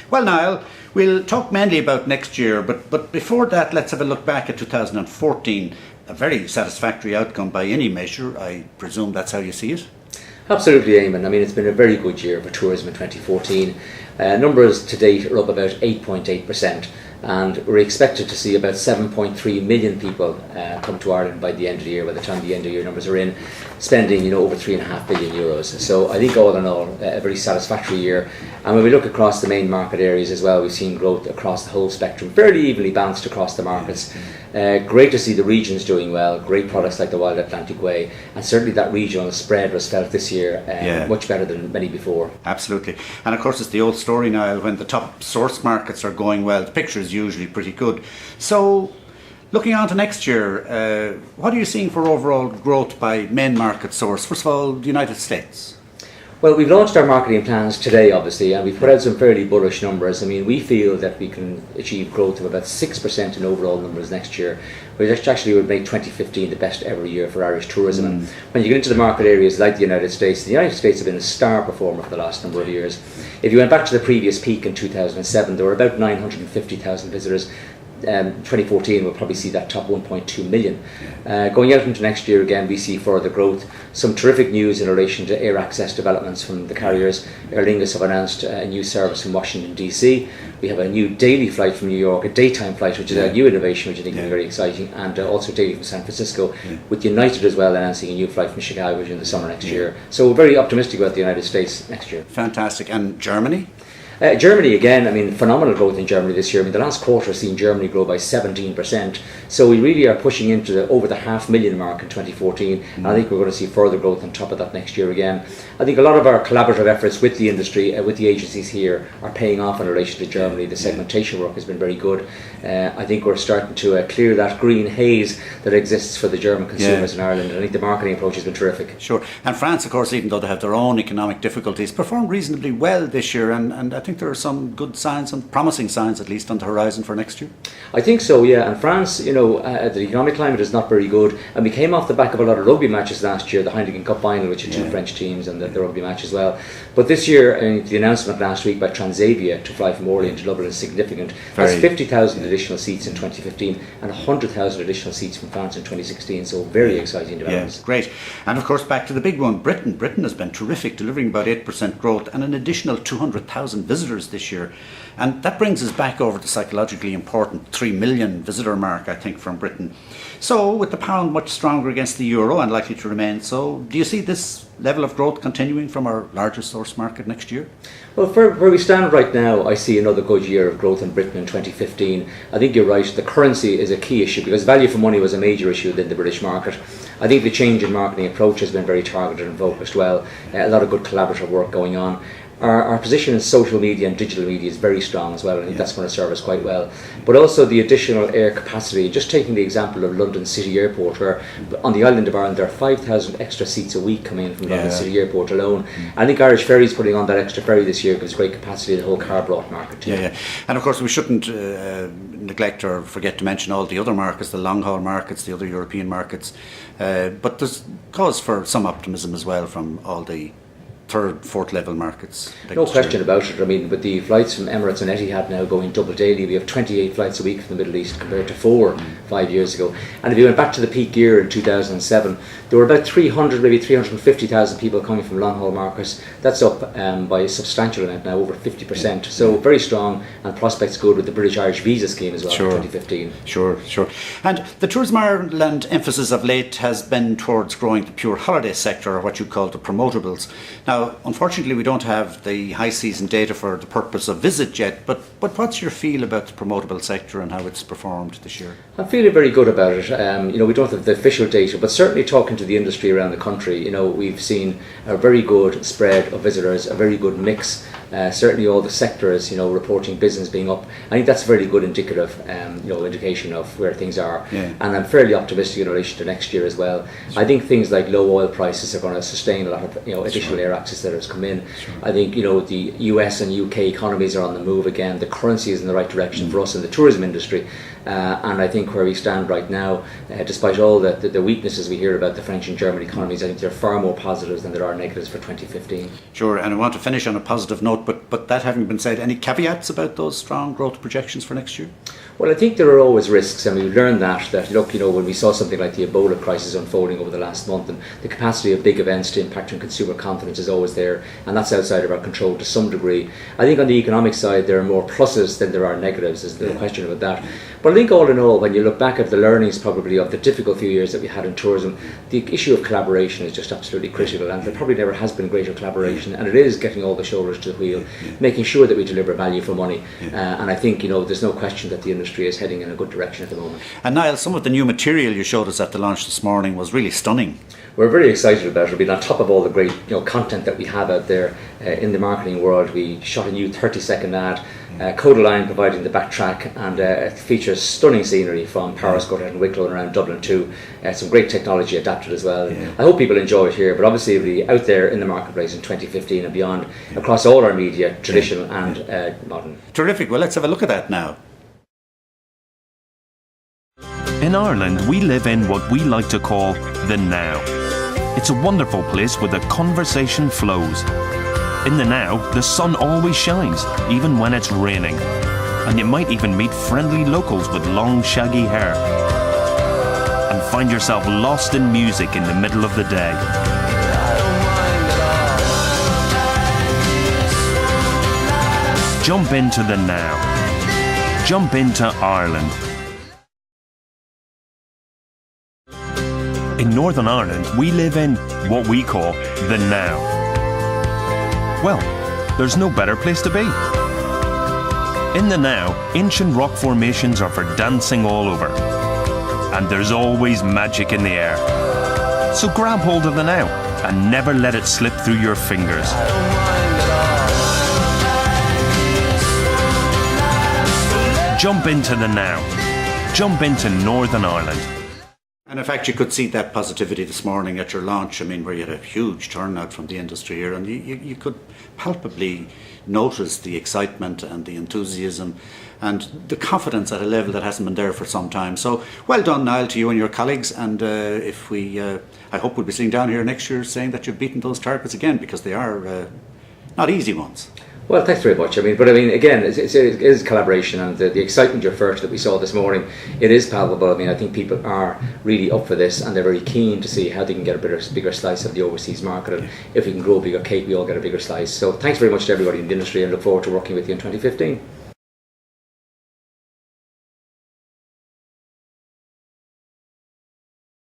Well, Niall, we'll talk mainly about next year, but before that, let's have a look back at 2014. A very satisfactory outcome by any measure. I presume that's how you see it? Absolutely, Eamon. I mean, it's been a very good year for tourism in 2014. Numbers to date are up about 8.8%, and we're expected to see about 7.3 million people come to Ireland by the end of the year. By the time the end of the year numbers are in, spending over €3.5 billion. So I think all in all, a very satisfactory year. And when we look across the main market areas as well, we've seen growth across the whole spectrum, fairly evenly balanced across the markets. Great to see the regions doing well, great products like the Wild Atlantic Way, and certainly that regional spread was felt this year much better than many before. Absolutely. And of course it's the old story, Niall, when the top source markets are going well, the picture is usually pretty good. So looking on to next year, what are you seeing for overall growth by main market source? First of all, the United States. Well, we've launched our marketing plans today, obviously, and we've put out some fairly bullish numbers. I mean, we feel that we can achieve growth of about 6% in overall numbers next year, which actually would make 2015 the best ever year for Irish tourism. And when you get into the market areas like the United States have been a star performer for the last number of years. If you went back to the previous peak in 2007, there were about 950,000 visitors. 2014 we'll probably see that top 1.2 million. Going out into next year again, we see further growth. Some terrific news in relation to air access developments from the carriers. Aer Lingus have announced a new service from Washington DC. We have a new daily flight from New York, a daytime flight, which is a new innovation which I think will be very exciting, and also daily from San Francisco, with United as well announcing a new flight from Chicago in the summer next year. So we're very optimistic about the United States next year. Fantastic. And Germany? Germany again, I mean, phenomenal growth in Germany this year. I mean, the last quarter has seen Germany grow by 17%. So we really are pushing into over the 500,000 mark in 2014. And I think we're going to see further growth on top of that next year again. I think a lot of our collaborative efforts with the industry, with the agencies here, are paying off in relation to Germany. The segmentation work has been very good. I think we're starting to clear that green haze that exists for the German consumers in Ireland. And I think the marketing approach has been terrific. Sure. And France, of course, even though they have their own economic difficulties, performed reasonably well this year. And I think there are some good signs, some promising signs at least on the horizon for next year. I think so, yeah. And France, the economic climate is not very good, and we came off the back of a lot of rugby matches last year, the Heineken Cup final, which are two French teams, and the rugby match as well. But this year, the announcement last week by Transavia to fly from Orly to Dublin is significant. That's 50,000 additional seats in 2015 and 100,000 additional seats from France in 2016, so very exciting developments. Yes, great. And of course back to the big one, Britain. Britain has been terrific, delivering about 8% growth and an additional 200,000 visitors this year. And that brings us back over the psychologically important 3 million visitor mark, I think, from Britain. So with the pound much stronger against the euro and likely to remain so, do you see this level of growth continuing from our largest source market next year? Well, for where we stand right now, I see another good year of growth in Britain in 2015. I think you're right, the currency is a key issue because value for money was a major issue in the British market. I think the change in marketing approach has been very targeted and focused well. A lot of good collaborative work going on. Our position in social media and digital media is very strong as well. I think that's going to serve us quite well. But also the additional air capacity, just taking the example of London City Airport, where on the island of Ireland there are 5,000 extra seats a week coming in from London City Airport alone. I think Irish Ferries putting on that extra ferry this year gives great capacity to the whole car brought market too. And of course we shouldn't neglect or forget to mention all the other markets, the long haul markets, the other European markets. But there's cause for some optimism as well from all the third, fourth level markets. No question about it. I mean, with the flights from Emirates and Etihad now going double daily, we have 28 flights a week from the Middle East compared to 5 years ago. And if you went back to the peak year in 2007, there were about 300, maybe 350,000 people coming from long haul markets. That's up by a substantial amount now, over 50%. So very strong, and prospects good with the British Irish visa scheme as well for 2015. Sure. And the Tourism Ireland emphasis of late has been towards growing the pure holiday sector, or what you call the promotables. Now, unfortunately, we don't have the high season data for the purpose of visit yet, but what's your feel about the promotable sector and how it's performed this year? I'm feeling very good about it. We don't have the official data, but certainly talking to the industry around the country, we've seen a very good spread of visitors, a very good mix. Certainly all the sectors, reporting business being up. I think that's a very good indicative, indication of where things are. And I'm fairly optimistic in relation to next year as well. I think things like low oil prices are going to sustain a lot of, additional air taxes that has come in. I think, the US and UK economies are on the move again. The currency is in the right direction for us in the tourism industry. And I think where we stand right now, despite all the weaknesses we hear about the French and German economies, I think there are far more positives than there are negatives for 2015. Sure, and I want to finish on a positive note, but that having been said, any caveats about those strong growth projections for next year? Well, I think there are always risks, and we've learned that look, when we saw something like the Ebola crisis unfolding over the last month, and the capacity of big events to impact on consumer confidence is always there, and that's outside of our control to some degree. I think on the economic side, there are more pluses than there are negatives, there's no question about that. But I think all in all, when you look back at the learnings probably of the difficult few years that we had in tourism, the issue of collaboration is just absolutely critical, and there probably never has been greater collaboration, and it is getting all the shoulders to the wheel, making sure that we deliver value for money. And I think, there's no question that the industry is heading in a good direction at the moment. And Niall, some of the new material you showed us at the launch this morning was really stunning. We're very excited about it. We've been on top of all the great content that we have out there in the marketing world. We shot a new 30-second ad, Codaline providing the backtrack, and it features stunning scenery from Paris, Goodhead and Wicklow and around Dublin too. Some great technology adapted as well. I hope people enjoy it here, but obviously it'll be out there in the marketplace in 2015 and beyond across all our media, traditional and modern. Terrific. Well, let's have a look at that now. In Ireland, we live in what we like to call the now. It's a wonderful place where the conversation flows. In the now, the sun always shines, even when it's raining. And you might even meet friendly locals with long, shaggy hair. And find yourself lost in music in the middle of the day. Jump into the now. Jump into Ireland. In Northern Ireland, we live in what we call the now. Well, there's no better place to be. In the now, ancient rock formations are for dancing all over. And there's always magic in the air. So grab hold of the now and never let it slip through your fingers. Jump into the now. Jump into Northern Ireland. And in fact, you could see that positivity this morning at your launch, where you had a huge turnout from the industry here, and you could palpably notice the excitement and the enthusiasm and the confidence at a level that hasn't been there for some time. So well done, Niall, to you and your colleagues, and I hope we'll be sitting down here next year saying that you've beaten those targets again, because they are not easy ones. Well, thanks very much. Again, it is collaboration, and the excitement you referred to that we saw this morning, it is palpable. I think people are really up for this, and they're very keen to see how they can get a bigger slice of the overseas market, and if we can grow a bigger cake, we all get a bigger slice. So thanks very much to everybody in the industry, and look forward to working with you in 2015.